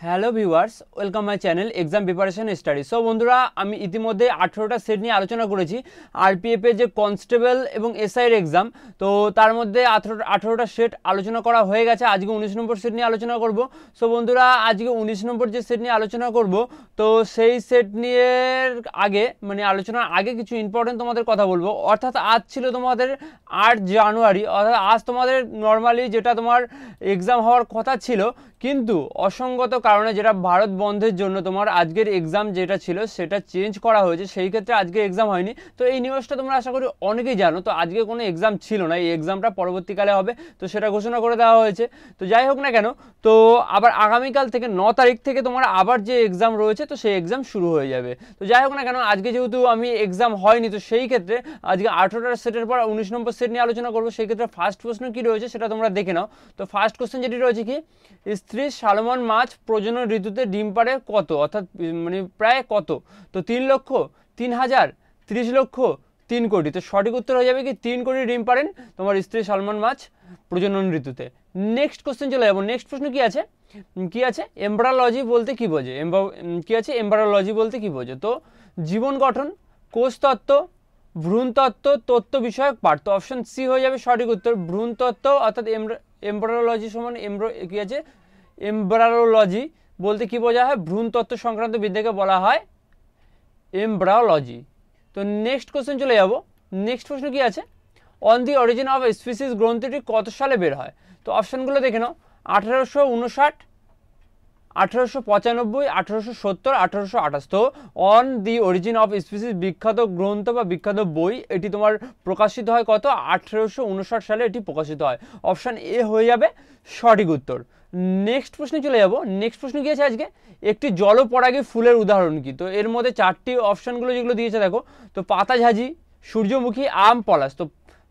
Hello viewers, welcome my channel exam preparation study. So বন্ধুরা, আমি ইতিমধ্যে 18টা সেট নিয়ে আলোচনা করেছি। আরপিএফের যে কনস্টেবল এবং এসআইয়ের এক্সাম, তো তার মধ্যে 18টা সেট আলোচনা করা হয়ে গেছে। আজকে 19 নম্বর সেট নিয়ে আলোচনা করব। সো বন্ধুরা, আজকে 19 নম্বর যে সেট নিয়ে আলোচনা করব, তো সেই সেট নিয়ে আগে আলোচনার আগে কিছু ইম্পর্টেন্ট তোমাদের কথা বলবো। অর্থাৎ আজ ছিল তোমাদের 8 জানুয়ারি, অর্থাৎ আজ তোমাদের নর্মালি যেটা তোমার এক্সাম হওয়ার কথা ছিল, কিন্তু অসঙ্গত কারণে যেটা ভারত বন্ধের জন্য তোমার আজকের এক্সাম যেটা ছিল সেটা চেঞ্জ করা হয়েছে, সেই ক্ষেত্রে আজকে এক্সাম হয়নি। তো এই নিউজটা তোমরা আশা করি অনেকেই জানো। তো আজকে কোনো এক্সাম ছিল না, এই এক্সামটা পরবর্তীকালে হবে, তো সেটা ঘোষণা করে দেওয়া হয়েছে। তো যাই হোক না কেন, তো আবার আগামীকাল থেকে 9 তারিখ থেকে তোমার আবার যে এক্সাম রয়েছে, তো সেই এক্সাম শুরু হয়ে যাবে। তো যাই হোক না কেন, আজকে যেহেতু আমি এক্সাম হয়নি, তো সেই ক্ষেত্রে আজকে 18টা সেটের পর 19 নম্বর সেট নিয়ে আলোচনা করবো। সেই ক্ষেত্রে ফার্স্ট প্রশ্ন কি রয়েছে সেটা তোমরা দেখে নাও। তো ফার্স্ট কোশ্চেন যেটি রয়েছে কি, স্ত্রী সালমন মাছ প্রজনন ঋতুতে ডিম পাড়ে কত, অর্থাৎ প্রায় কত। তো 3 লক্ষ, 3,000, 30 লক্ষ, 3 কোটি। তো সঠিক উত্তর হয়ে যাবে কি 3 কোটি ডিম পাড়েন তোমার স্ত্রী সালমন মাছ প্রজনন ঋতুতে। নেক্সট কোশ্চেন চলে যাবো। নেক্সট প্রশ্ন কি আছে, এমব্রায়োলজি বলতে কি বোঝে, কি আছে এমব্রায়োলজি বলতে কি বোঝে। তো জীবন গঠন, কোষতত্ত্ব, ভ্রূণতত্ত্ব, তত্ত্ব বিষয়ক পাঠ। তো অপশন সি হয়ে যাবে সঠিক উত্তর, ভ্রূণতত্ত্ব। অর্থাৎ এমব্রায়োলজি সমান কি আছে, এমব্রায়োলজি বলতে কি বোঝা হয়, ভ্রূণতত্ত্ব সংক্রান্ত বিদ্যাকে বলা হয় এমব্রায়োলজি। তো নেক্সট কোশ্চেন চলে যাব। নেক্সট প্রশ্ন কি আছে, on the origin of species গ্রন্থটি কত সালে বের হয়। তো অপশনগুলো দেখে নাও, 1859, 1895, 1870, 1828। তো on the origin of species বিখ্যাত গ্রন্থ বা বিখ্যাত বই, এটি তোমার প্রকাশিত হয় কত, 1859 সালে এটি প্রকাশিত হয়। অপশান এ হয়ে যাবে সঠিক উত্তর। নেক্সট প্রশ্নে চলে যাব। নেক্সট প্রশ্ন কি আছে আজকে, একটি জলপরাগী ফুলের উদাহরণ কি। তো এর মধ্যে চারটি অপশানগুলো যেগুলো দিয়েছে দেখো, তো পাতাঝাজি, সূর্যমুখী, আম, পলাশ। তো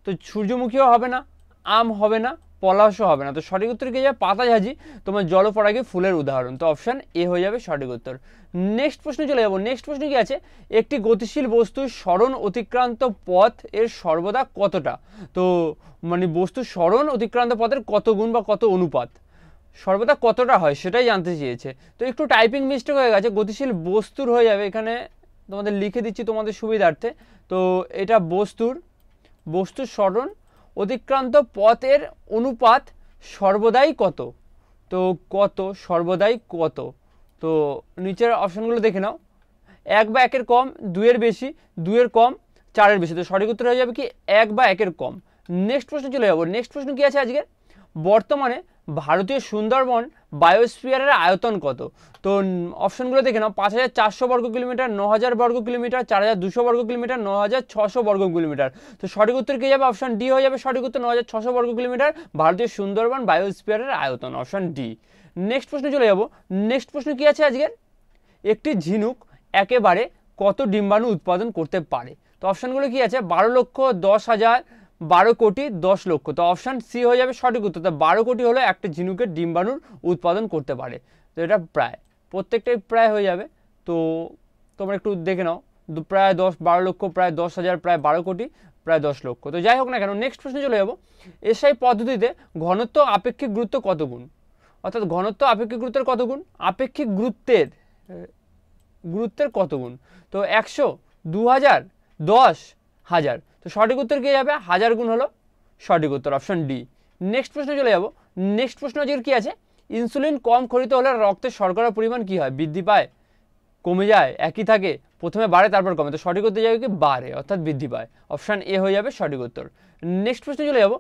তো সূর্যমুখীও হবে না, আম হবে না, পলাশও হবে না। তো সঠিক উত্তর কি যাবে, পাতাঝাজি তোমার জলপরাগী ফুলের উদাহরণ। তো অপশান এ হয়ে যাবে সঠিক উত্তর। নেক্সট প্রশ্নে চলে যাবো। নেক্সট প্রশ্ন কি আছে, একটি গতিশীল বস্তুর সরণ অতিক্রান্ত পথ এর সর্বদা কতটা। তো বস্তুর সরণ অতিক্রান্ত পথের কত গুণ বা কত অনুপাত সর্বদা কতটা হয় সেটাই জানতে চেয়েছে। তো একটু টাইপিং মিস্টেক হয়ে গেছে, গতিশীল বস্তুর হয়ে যাবে, এখানে তোমাদের লিখে দিচ্ছি তোমাদের সুবিধার্থে। তো এটা বস্তুর সরণ অতিক্রান্ত পথের অনুপাত সর্বদাই কত। তো কত, সর্বদাই কত। তো নিচের অপশনগুলো দেখে নাও, 1 বা 1-এর কম, 2-এর বেশি, 2-এর কম, 4-এর বেশি। তো সঠিক উত্তর হয়ে যাবে কি 1 বা 1-এর কম। নেক্সট প্রশ্ন চলে যাবো। নেক্সট প্রশ্ন কি আছে আজকে, বর্তমানে ভারতীয় সুন্দরবন বায়োস্ফিয়ারের আয়তন কত। তো অপশনগুলো দেখে নাও, 5,400 বর্গ কিলোমিটার, 9,000 বর্গ কিলোমিটার, 4,200 বর্গ কিলোমিটার, 9,600 বর্গ কিলোমিটার। তো সঠিক উত্তর কি যাবে, অপশন ডি হয়ে যাবে সঠিক উত্তর, 9,600 বর্গ কিলোমিটার ভারতীয় সুন্দরবন বায়োস্ফিয়ারের আয়তন, অপশন ডি। নেক্সট প্রশ্ন চলে যাব। নেক্সট প্রশ্ন কি আছে আজকের, একটি ঝিনুক একেবারে কত ডিম্বাণু উৎপাদন করতে পারে। তো অপশনগুলো কি আছে, 12 লক্ষ, 10,000, 12 কোটি, 10 লক্ষ। তো অপশান সি হয়ে যাবে সঠিক উত্তর। তো 12 কোটি হলো একটা ঝিনুকের ডিম্বাণুর উৎপাদন করতে পারে। তো এটা প্রায় প্রত্যেকটাই প্রায় হয়ে যাবে। তো তোমরা একটু দেখে নাও, প্রায় 12 লক্ষ, প্রায় 10,000, প্রায় 12 কোটি, প্রায় 10 লক্ষ। তো যাই হোক না কেন, নেক্সট প্রশ্নে চলে যাবো। এসআই পদ্ধতিতে ঘনত্ব আপেক্ষিক গুরুত্ব কত গুণ। অর্থাৎ ঘনত্ব আপেক্ষিক গুরুত্বের কত গুণ, আপেক্ষিক গুরুত্বের কত গুণ। তো 100, 2,000, 10,000। তো সঠিক উত্তর কি যাবে, 1000 গুণ হলো সঠিক উত্তর, অপশন ডি। নেক্সট প্রশ্নে চলে যাব। নেক্সট প্রশ্ন আজকের কি আছে, ইনসুলিন কম ক্ষরিত হলে রক্তের শর্করার পরিমাণ কি হয়, বৃদ্ধি পায়, কমে যায়, একই থাকে, প্রথমে বাড়ে তারপর কমে। তো সঠিক উত্তর যাবে কি বাড়ে, অর্থাৎ বৃদ্ধি পায়, অপশন এ হয়ে যাবে সঠিক উত্তর। নেক্সট প্রশ্নে চলে যাব।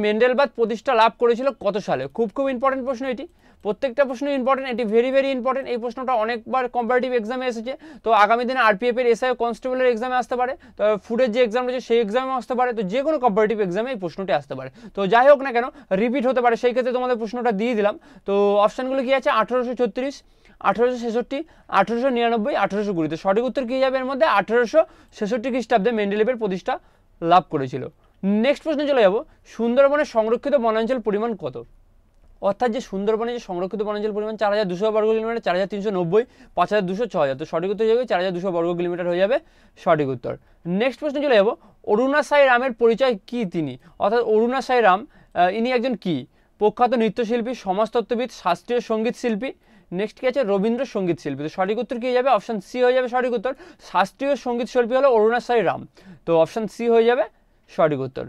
মেন্ডেলবাদ প্রতিষ্ঠা লাভ করেছিল কত সালে। খুব ইম্পর্টেন্ট প্রশ্ন এটি, প্রত্যেকটা প্রশ্ন ইম্পর্টেন্ট, এটি ভেরি ভেরি ইম্পর্টেন্ট। এই প্রশ্নটা অনেকবার কম্পারেটিভ এক্সামে এসেছে। তো আগামী দিনে আরপিএফ এর, এসআই, কনস্টেবলের এক্সামে আসতে পারে, তো ফুডের যে এক্সাম রয়েছে সেই এক্সামে আসতে পারে। তো যে কোনো কম্পারেটিভ এক্সামে এই প্রশ্নটি আসতে পারে। তো যাই হোক না কেন, রিপিট হতে পারে, সেই ক্ষেত্রে তোমাদের প্রশ্নটা দিয়ে দিলাম। তো অপশানগুলো কি আছে, 1836, 1866, 1899, 1820। তো সঠিক উত্তর কি যাবে এর মধ্যে, 1866 খ্রিস্টাব্দে মেন্ডেলেভের প্রতিষ্ঠা লাভ করেছিল। নেক্সট প্রশ্নে চলে যাব, সুন্দরবনের সংরক্ষিত বনাঞ্চল পরিমাণ কত। অর্থাৎ যে সুন্দরবনে যে সংরক্ষিত বনাঞ্চল পরিমাণ 4,200 বর্গ কিলোমিটার, 4,390, 5,200, 6,000। তো সঠিক উত্তর যাবে 4,200 বর্গ কিলোমিটার হয়ে যাবে সঠিক উত্তর। নেক্সট প্রশ্নে চলে যাব, অরুণা সাই রামের পরিচয় কি তিনি। অর্থাৎ অরুণা সাই রাম ইনি একজন কি, প্রখ্যাত নৃত্যশিল্পী, সমাজতত্ত্ববিদ, শাস্ত্রীয় সঙ্গীত শিল্পী। নেক্সট কি আছে, রবীন্দ্রসঙ্গীত শিল্পী। তো সঠিক উত্তর কি হয়ে যাবে, অপশান সি হয়ে যাবে সঠিক উত্তর। শাস্ত্রীয় সঙ্গীত শিল্পী হলো অরুণাশাই রাম। তো অপশান সি হয়ে যাবে সঠিক উত্তর।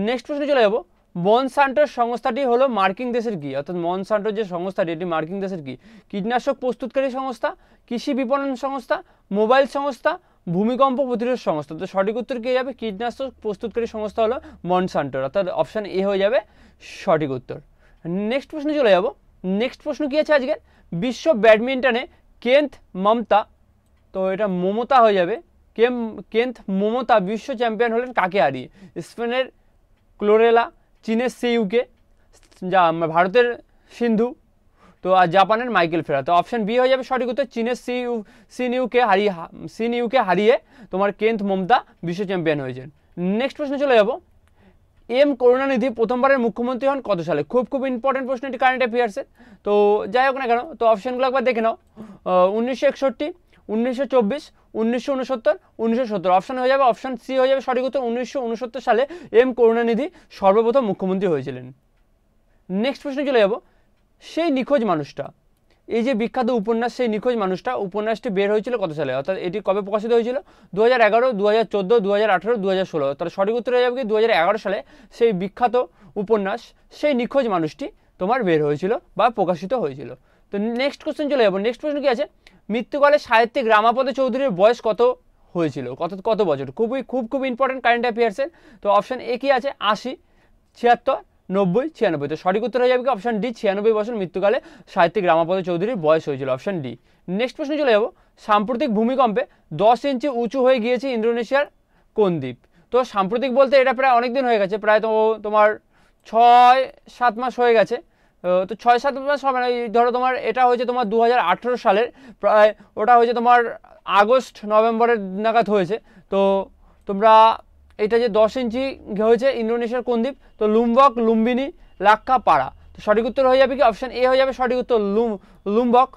নেক্সট প্রশ্নে চলে যাবো, মনসান্টোর সংস্থাটি হলো মার্কিন দেশের কি, অর্থাৎ মনসান্টোর যে সংস্থাটি এটি মার্কিন দেশের কি, কীটনাশক প্রস্তুতকারী সংস্থা, কৃষি বিপণন সংস্থা, মোবাইল সংস্থা, ভূমিকম্প প্রতিরোধ সংস্থা। তো সঠিক উত্তর কি হয়ে যাবে, কীটনাশক প্রস্তুতকারী সংস্থা হলো মনসান্টোর, অর্থাৎ অপশান এ হয়ে যাবে সঠিক উত্তর। নেক্সট প্রশ্নে চলে যাব। নেক্সট প্রশ্ন কি আছে আজকে, বিশ্ব ব্যাডমিন্টনে কেন্থ মমতা, তো এটা মমতা হয়ে যাবে, কেন্থ মমতা বিশ্ব চ্যাম্পিয়ন হলেন কাকে হারিয়ে, স্পেনের ক্লোরেলা, চীনের সিইউকে, যা ভারতের সিন্ধু, তো আর জাপানের মাইকেল ফেরা। তো অপশন বি হয়ে যাবে সঠিক উত্তর, চীনের সিনিউকে হারিয়ে তোমার কেন্থ মমতা বিশ্ব চ্যাম্পিয়ন হয়েছেন। নেক্সট প্রশ্নে চলে যাব, এম করুণানিধি প্রথমবারের মুখ্যমন্ত্রী হন কত সালে, খুব ইম্পর্টেন্ট প্রশ্ন এটি কারেন্ট অ্যাফেয়ার্সের। তো যাই হোক না কেন, তো অপশনগুলো একবার দেখে নাও, 1961, 1924, 1969, 1970। অপশন হয়ে যাবে অপশন সি হয়ে যাবে সঠিক উত্তর, 1969 সালে এম করুণানিধি সর্বপ্রথম মুখ্যমন্ত্রী হয়েছিলেন। নেক্সট প্রশ্নে চলে যাব, সেই নিখোঁজ মানুষটা, এই যে বিখ্যাত উপন্যাস সেই নিখোঁজ মানুষটা, উপন্যাসটি বের হয়েছিল কত সালে, অর্থাৎ এটি কবে প্রকাশিত হয়েছিল, 2011, 2014, 2018, 2016। তাহলে সঠিক উত্তর হয়ে যাবে কি 2011 সালে সেই বিখ্যাত উপন্যাস সেই নিখোঁজ মানুষটি তোমার বের হয়েছিল বা প্রকাশিত হয়েছিল। তো নেক্সট কোশ্চেন চলে যাবো। নেক্সট প্রশ্ন কি আছে, মৃত্যুকালে সাহিত্যিক রামাপদ চৌধুরীর বয়স কত হয়েছিল, কত বছর, খুব ইম্পর্টেন্ট কারেন্ট অ্যাফেয়ার্সের। তো অপশন এ কি আছে, 80, 76, 90, 96। তো সঠিক উত্তর হয়ে যাবে কি অপশন ডি, 96 বছর মৃত্যুকালে সাহিত্যিক রামাপদ চৌধুরীর বয়স হয়েছিল, অপশন ডি। নেক্সট প্রশ্নে চলে যাবো, সাম্প্রতিক ভূমিকম্পে 10 ইঞ্চি উঁচু হয়ে গিয়েছে ইন্দোনেশিয়ার কোন দ্বীপ। তো সাম্প্রতিক বলতে এটা প্রায় অনেক দিন হয়ে গেছে, প্রায় তো তোমার 6-7 মাস হয়ে গেছে। তো 6-7 মাস হবে না, ধরো তোমার এটা হয়েছে তোমার 2018 সালের, প্রায় ওটা হয়েছে তোমার আগস্ট নভেম্বরের নাগাদ হয়েছে। তো তোমরা এটা যে 10 ইঞ্চি হয়েছে ইন্দোনেশিয়ার কোন দ্বীপ, তো লুম্বক, লুম্বিনী, লাক্কা, পাড়া। তো সঠিক উত্তর হয়ে যাবে কি অপশন এ হয়ে যাবে সঠিক উত্তর, লুম্বক।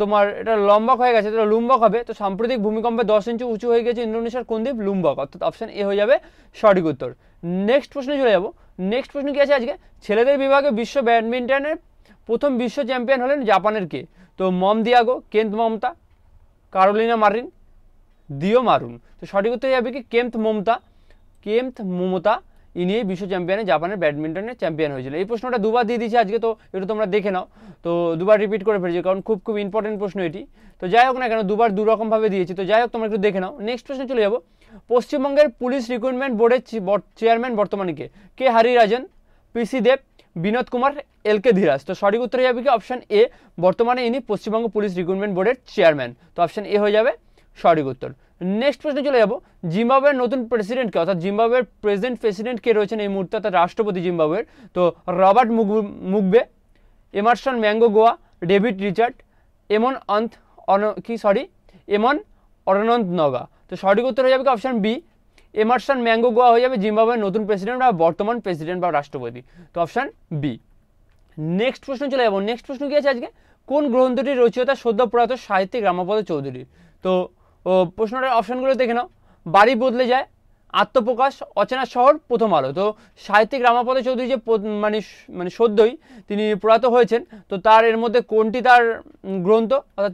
তোমার এটা লম্বক হয়ে গেছে, এটা লুম্বক হবে। তো সাম্প্রতিক ভূমিকম্পে 10 ইঞ্চি উঁচু হয়ে গেছে ইন্দোনেশিয়ার কোন দ্বীপ, লুম্বক, অর্থাৎ অপশন এ হয়ে যাবে সঠিক উত্তর। নেক্সট প্রশ্নে চলে যাব। নেক্সট প্রশ্ন কি আছে আজকে, ছেলেদের বিভাগে বিশ্ব ব্যাডমিন্টনের প্রথম বিশ্ব চ্যাম্পিয়ন হলেন জাপানের কে। তো মম দিয়াগো, কেন্থ মমতা, কারোলিনা মারিন, দিও মারুন। তো সঠিক উত্তর হয়ে যাবে কি কেন্থ মমতা, ইনি বিশ্ব চ্যাম্পিয়নে জাপানের ব্যাডমিন্টনের চ্যাম্পিয়ন হয়েছিল। এই প্রশ্নটা দুবার দিয়ে দিয়েছি আজকে, তো একটু তোমরা দেখে নাও। তো দুবার রিপিট করে ফেলেছি কারণ খুব ইম্পর্টেন্ট প্রশ্ন এটি। তো যাই হোক না কেন, দুবার দুরকমভাবে দিয়েছি, তো যাই হোক তোমরা একটু দেখে নাও। নেক্সট প্রশ্নে চলে যাবো, পশ্চিমবঙ্গের পুলিশ রিক্রুটমেন্ট বোর্ডের চেয়ারম্যান বর্তমানে কে হরিরাজন, পিসি দেব, বিনোদ কুমার, এলকে ধীরাজ। তো সঠিক উত্তর হয়ে যাবে কি অপশন এ, বর্তমানে ইনি পশ্চিমবঙ্গ পুলিশ রিক্রুটমেন্ট বোর্ডের চেয়ারম্যান। তো অপশন এ হয়ে যাবে সঠিক উত্তর। নেক্সট প্রশ্নে চলে যাবো, জিম্বাবুয়ের নতুন প্রেসিডেন্টকে, অর্থাৎ জিম্বাবুয়ের প্রেসিডেন্ট কে রয়েছেন এই মুহূর্তে, অর্থাৎ রাষ্ট্রপতি জিম্বাবুয়ের। তো রবার্ট মুগবে, এমারসন ম্যাঙ্গোগোয়া, ডেভিড রিচার্ড, এমন অরনন্ত নগা। তো সঠিক উত্তর হয়ে যাবে অপশন বি, এমারসন ম্যাঙ্গোগোয়া হয়ে যাবে জিম্বাবুয়ের নতুন প্রেসিডেন্ট বা বর্তমান প্রেসিডেন্ট বা রাষ্ট্রপতি। তো অপশন বি। নেক্সট প্রশ্ন চলে যাবো। নেক্সট প্রশ্ন কি আছে আজকে, কোন গ্রন্থটির রচয়িতা সদ্য প্রয়াত সাহিত্যিক রামাপদ চৌধুরী। তো প্রশ্নটার অপশনগুলো দেখে নাও, বাড়ি বদলে যায়, আত্মপ্রকাশ, অচেনা শহর, প্রথম আলো। তো সাহিত্যিক রামাপদ চৌধুরী যে মানে সদ্যই তিনি প্রয়াত হয়েছেন, তো তার এর মধ্যে কোনটি তার গ্রন্থ, অর্থাৎ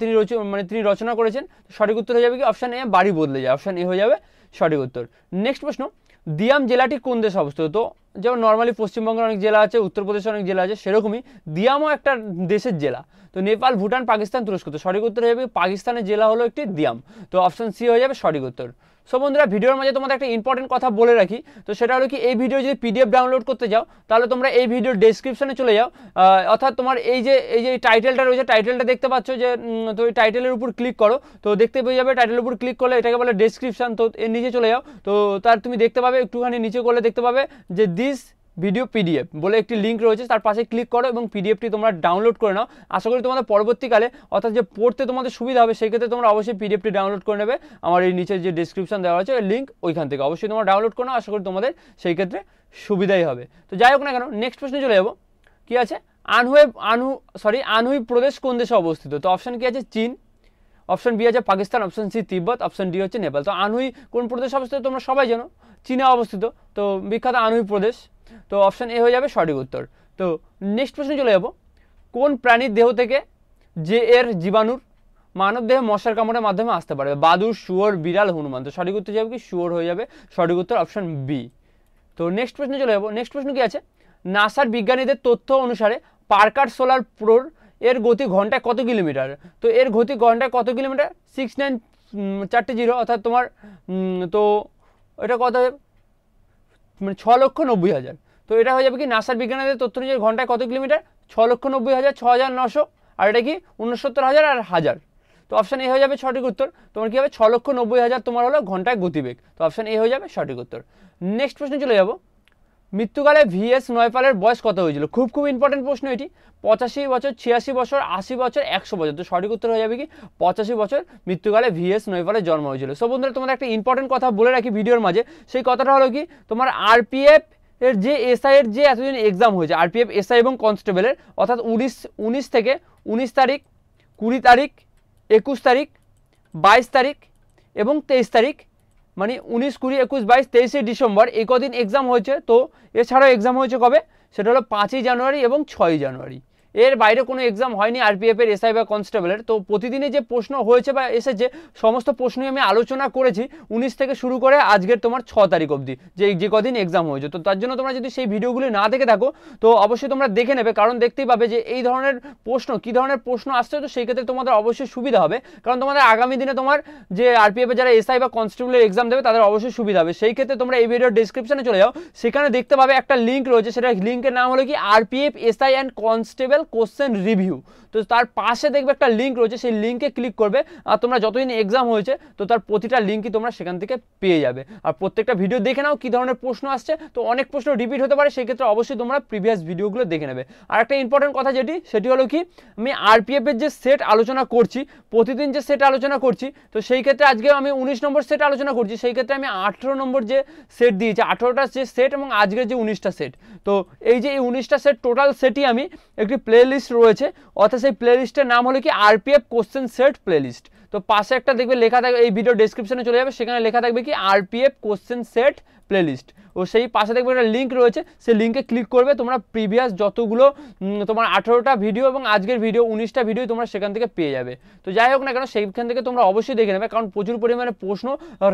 তিনি রচনা করেছেন। সঠিক উত্তর হয়ে যাবে কি অপশন এ, বাড়ি বদলে যায়, অপশন এ হয়ে যাবে সঠিক উত্তর। নেক্সট প্রশ্ন, দিয়াম জেলাটি কোন দেশে অবস্থিত। তো যেমন নর্মালি পশ্চিমবঙ্গের অনেক জেলা আছে, উত্তরপ্রদেশের অনেক জেলা আছে, সেরকমই দিয়ামও একটা দেশের জেলা। তো নেপাল, ভুটান, পাকিস্তান, তুরস্ক। তো সঠিক উত্তর হয়ে যাবে পাকিস্তানের জেলা হলো একটি দিয়াম। তো অপশন সি হয়ে যাবে সঠিক উত্তর। সো বন্ধুরা, ভিডিওর মাঝে তোমাদের একটা ইম্পর্টেন্ট কথা বলে রাখি, তো সেটা হলো কি, এই ভিডিও যদি পিডিএফ ডাউনলোড করতে যাও তাহলে তোমরা এই ভিডিওর ডেসক্রিপশনে চলে যাও, অর্থাৎ তোমার এই যে টাইটেলটা রয়েছে, টাইটেলটা দেখতে পাচ্ছ যে, তো এই টাইটেলের উপর ক্লিক করো, তো দেখতে পেয়ে যাবে টাইটেলের উপর ক্লিক করলে এটাকে বলে ডেসক্রিপশন। তো এর নিচে চলে যাও, তো তার তুমি দেখতে পাবে একটুখানি নিচে করলে দেখতে পাবে যে দিস ভিডিও পিডিএফ বলে একটি লিঙ্ক রয়েছে, তার পাশে ক্লিক করো এবং পিডিএফটি তোমরা ডাউনলোড করে নাও। আশা করি তোমাদের পরবর্তীকালে, অর্থাৎ যে পড়তে তোমাদের সুবিধা হবে, সেই ক্ষেত্রে তোমরা অবশ্যই পিডিএফটি ডাউনলোড করে নেবে। আমার এই নিচে যে ডেসক্রিপশন দেওয়া আছে ওই লিঙ্ক, ওইখান থেকে অবশ্যই তোমরা ডাউনলোড করে নাও, আশা করি তোমাদের সেই ক্ষেত্রে সুবিধাই হবে। তো যাই হোক না কেন, নেক্সট প্রশ্নে চলে যাবো। কি আছে, আনহুই প্রদেশ কোন দেশে অবস্থিত। তো অপশন কি আছে, চীন, অপশন বি আছে পাকিস্তান, অপশন সি তিব্বত, অপশন ডি হচ্ছে নেপাল। তো আনহুই কোন প্রদেশে অবস্থিত তোমরা সবাই জানো, চীনে অবস্থিত, তো বিখ্যাত আনহুই প্রদেশ। তো অপশন এ হয়ে যাবে সঠিক উত্তর। তো নেক্সট প্রশ্নে চলে যাব, কোন প্রাণীর দেহ থেকে যে এর জীবাণুর মানব দেহে মশার কামড়ের মাধ্যমে আসতে পারে? বাদুড়, শুয়োর, বিড়াল, হনুমান। তো সঠিক উত্তর যাবে কি শুয়োর হয়ে যাবে, সঠিক উত্তর অপশন বি। তো নেক্সট প্রশ্নে চলে যাবো। নেক্সট প্রশ্ন কি আছে, নাসার বিজ্ঞানীদের তথ্য অনুসারে পার্কার সোলার প্রোর এর গতি ঘন্টায় কত কিলোমিটার? তো এর গতি ঘন্টায় কত কিলোমিটার? 6940, অর্থাৎ তোমার তো এটা কত হবে, মানে 6,90,000। তো এটা হয়ে যাবে কি নাসার বিজ্ঞানীদের তথ্য অনুযায়ী ঘন্টায় কত কিলোমিটার? 6,90,000, 6,900, আর এটা কি 69,000 আর 1000। তো অপশান এ হয়ে যাবে সঠিক উত্তর। তোমার কি হবে 6,90,000 তোমার হলো ঘন্টায় গতিবেগ। তো অপশান এ হয়ে যাবে সঠিক উত্তর। নেক্সট প্রশ্নে চলে যাব, মৃত্যুকালে ভিএস নয়পালের বয়স কত হয়েছিল? খুব ইম্পর্টেন্ট প্রশ্ন এটি। 85 বছর, 86 বছর, 80 বছর, 100 বছর। তো সঠিক উত্তর হয়ে যাবে কি 85 বছর মৃত্যুকালে ভিএস নয়পালের জন্ম হয়েছিল। সো বন্ধুরা তোমাদের একটা ইম্পর্টেন্ট কথা বলে রাখি ভিডিওর মাঝে, সেই কথাটা হলো কি, তোমার আরপিএফ এর যে এসআই এর যে এতদিন এক্সাম হয়েছে, আরপিএফ এসআই এবং কনস্টেবলের, অর্থাৎ 19 থেকে 19 তারিখ, 20 তারিখ, 21 তারিখ, 22 তারিখ এবং 23 তারিখ, মানে 19, 20, 21, 22, 23 ডিসেম্বর এই কদিন এক্সাম হয়েছে। তো এছাড়াও এক্সাম হয়েছে কবে, সেটা হলো 5ই জানুয়ারি এবং 6ই জানুয়ারি। এর বাইরে কোনো এক্সাম হয়নি আরপিএফের, এসআই বা কনস্টেবলের। তো প্রতিদিনে যে প্রশ্ন হয়েছে বা এসেছে সমস্ত প্রশ্নই আমি আলোচনা করেছি 19 থেকে শুরু করে আজকের তোমার 6 তারিখ অবধি, যে কদিন এক্সাম হয়েছে। তো তার জন্য তোমরা যদি সেই ভিডিওগুলি না দেখে থাকো তো অবশ্যই তোমরা দেখে নেবে, কারণ দেখতেই পাবে যে এই ধরনের প্রশ্ন, কী ধরনের প্রশ্ন আসছে। তো সেই ক্ষেত্রে তোমাদের অবশ্যই সুবিধা হবে, কারণ তোমাদের আগামী দিনে তোমার যে আরপিএফের যারা এসআই বা কনস্টেবলের এক্সাম দেবে তাদের অবশ্যই সুবিধা হবে। সেই ক্ষেত্রে তোমরা এই ভিডিওর ডেসক্রিপশনে চলে যাও, সেখানে দেখতে পাবে একটা লিঙ্ক রয়েছে, সেটা লিঙ্কের নাম হলো কি RPF SI and constable question review. তো তার পাশে দেখবে একটা লিঙ্ক রয়েছে, সেই লিঙ্কে ক্লিক করবে আর তোমরা যতদিন এক্সাম হয়েছে তো তার প্রতিটা লিঙ্কই তোমরা সেখান থেকে পেয়ে যাবে। আর প্রত্যেকটা ভিডিও দেখে নাও কী ধরনের প্রশ্ন আসছে। তো অনেক প্রশ্ন রিপিট হতে পারে, সেক্ষেত্রে অবশ্যই তোমরা প্রিভিয়াস ভিডিওগুলো দেখে নেবে। আর একটা ইম্পর্টেন্ট কথা সেটি হলো কি, আমি আরপিএফের যে সেট আলোচনা করছি, প্রতিদিন যে সেট আলোচনা করছি, তো সেই ক্ষেত্রে আজকে আমি 19 নম্বর সেট আলোচনা করছি, সেই ক্ষেত্রে আমি 18 নম্বর যে সেট দিয়েছি, 18টা যে সেট এবং আজকের যে 19টা সেট। তো এই যে এই 19টা সেট টোটাল সেটই আমি একটি প্লে লিস্ট রয়েছে, অর্থাৎ সেই প্লে লিস্টের নাম হলো কি RPF question set play list. তো পাশে একটা দেখবে লেখা থাকবে, এই ভিডিও ডেসক্রিপশনে চলে যাবে, সেখানে লেখা থাকবে কি RPF question set play list. ও সেই পাশে দেখবে একটা লিঙ্ক রয়েছে, সেই লিঙ্কে ক্লিক করবে, তোমরা প্রিভিয়াস যতগুলো তোমার 18টা ভিডিও এবং আজকের ভিডিও 19টা ভিডিও তোমরা সেখান থেকে পেয়ে যাবে। তো যাই হোক না কেন, সেইখান থেকে তোমরা অবশ্যই দেখে নেবে, কারণ প্রচুর পরিমাণে প্রশ্ন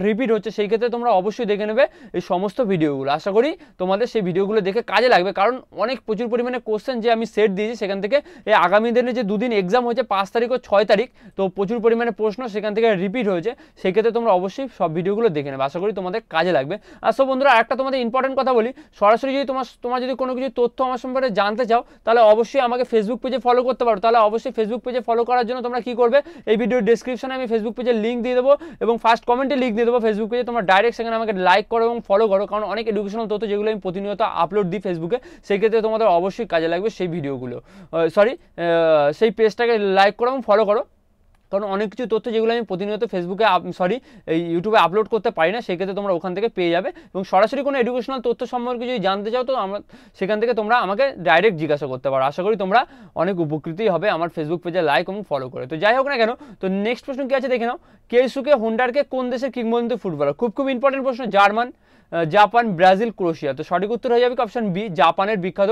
রিপিট হচ্ছে, সেই ক্ষেত্রে তোমরা অবশ্যই দেখে নেবে এই সমস্ত ভিডিওগুলো। আশা করি তোমাদের সেই ভিডিওগুলো দেখে কাজে লাগবে, কারণ অনেক প্রচুর পরিমাণে কোশ্চেন যে আমি সেট দিয়েছি সেখান থেকে এই আগামী দিনে যে দুদিন এক্সাম হয়েছে 5 তারিখ ও 6 তারিখ, তো প্রচুর পরিমাণে প্রশ্ন সেখান থেকে রিপিট হয়েছে, সেই ক্ষেত্রে তোমরা অবশ্যই সব ভিডিওগুলো দেখে নেবে। আশা করি তোমাদের কাজে লাগবে। আর সব বন্ধুরা একটা তোমাদের ইম্পর্টেন্ট কথা বলি, সরাসরি যদি তোমার যদি কোনো কিছু তথ্য আমার সম্পর্কে জানতে চাও তাহলে অবশ্যই আমাকে ফেসবুক পেজে ফলো করতে পারো। তাহলে অবশ্যই ফেসবুক পেজে ফলো করার জন্য তোমরা কি করবে, এই ভিডিওর ডেসক্রিপশনে আমি ফেসবুক পেজের লিঙ্ক দিয়ে দেবো এবং ফার্স্ট কমেন্টে লিঙ্ক দিয়ে দেবো ফেসবুক পেজে, তোমরা ডাইরেক্ট সেখানে আমাকে লাইক করো এবং ফলো করো, কারণ অনেক এডুকেশনাল তথ্য যেগুলো আমি প্রতিনিয়ত আপলোড দিই ফেসবুকে, সেই ক্ষেত্রে তোমাদের অবশ্যই কাজে লাগবে সেই ভিডিওগুলো, সেই পেজটাকে লাইক করো এবং ফলো করো, কারণ অনেক কিছু তথ্য যেগুলো আমি প্রতিনিয়ত ফেসবুকে এই ইউটিউবে আপলোড করতে পারি না, সেক্ষেত্রে তোমরা ওখান থেকে পেয়ে যাবে। এবং সরাসরি কোনো এডুকেশনাল তথ্য সম্পর্কে যদি জানতে চাও তো সেখান থেকে তোমরা আমাকে ডাইরেক্ট জিজ্ঞাসা করতে পারো। আশা করি তোমরা অনেক উপকৃতই হবে আমার ফেসবুক পেজে লাইক এবং ফলো করে। তো যাই হোক না কেন, তো নেক্সট প্রশ্ন কি আছে দেখে নাও, কেইসুকে হোন্ডারকে কোন দেশের কিংবদন্তি ফুটবলার? খুব ইম্পর্টেন্ট প্রশ্ন। German, Japan, Brazil, Croatia. তো সঠিক উত্তর হয়ে যাবে অপশন বি, জাপানের বিখ্যাত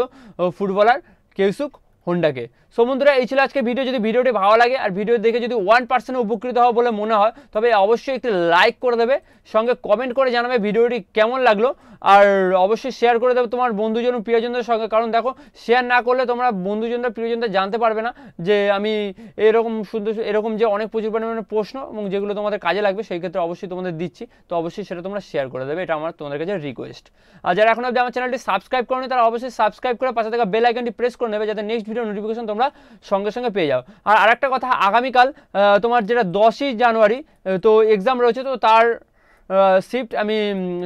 ফুটবলার কেইসুক হোন্ডাকে। সো বন্ধুরা এই ছিল আজকে ভিডিও। যদি ভিডিওটি ভালো লাগে আর ভিডিও দেখে যদি 1% উপকৃত হওয়া বলে মনে হয় তবে অবশ্যই একটি লাইক করে দেবে, সঙ্গে কমেন্ট করে জানাবে ভিডিওটি কেমন লাগলো, আর অবশ্যই শেয়ার করে দেবে তোমার বন্ধুজন প্রিয়জনদের সঙ্গে, কারণ দেখো শেয়ার না করলে তোমরা বন্ধুজনরা প্রিয়জনদের জানতে পারবে না যে আমি এরকম যে অনেক প্রচুর পরিমাণে প্রশ্ন এবং যেগুলো তোমাদের কাজে লাগবে সেই ক্ষেত্রে অবশ্যই তোমাদের দিচ্ছি। তো অবশ্যই সেটা তোমরা শেয়ার করে দেবে, এটা আমার তোমাদের কাছে রিকোয়েস্ট। আর যারা এখন অবধি আমার চ্যানেলটি সাবস্ক্রাইব করোনি তারা অবশ্যই সাবস্ক্রাইব করে পাশে থাকা বেল আইকনটি প্রেস করে নেবে, যাতে নেক্সট ভিডিও নোটিফিকেশন তোমরা সঙ্গে সঙ্গে পেয়ে যাও। আর আরেকটা কথা, আগামীকাল তোমার যেটা 10ই জানুয়ারি তো এক্সাম রয়েছে, তো তার শিফট আমি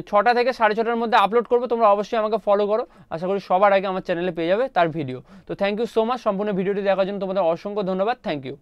6টা থেকে 6:30টার মধ্যে আপলোড করবো, তোমরা অবশ্যই আমাকে ফলো করো। আশা করি সবার আগে আমার চ্যানেলে পেয়ে যাবে তার ভিডিও। তো থ্যাংক ইউ সো মাচ, সম্পূর্ণ ভিডিওটি দেখার জন্য তোমাদের অসংখ্য ধন্যবাদ। Thank you.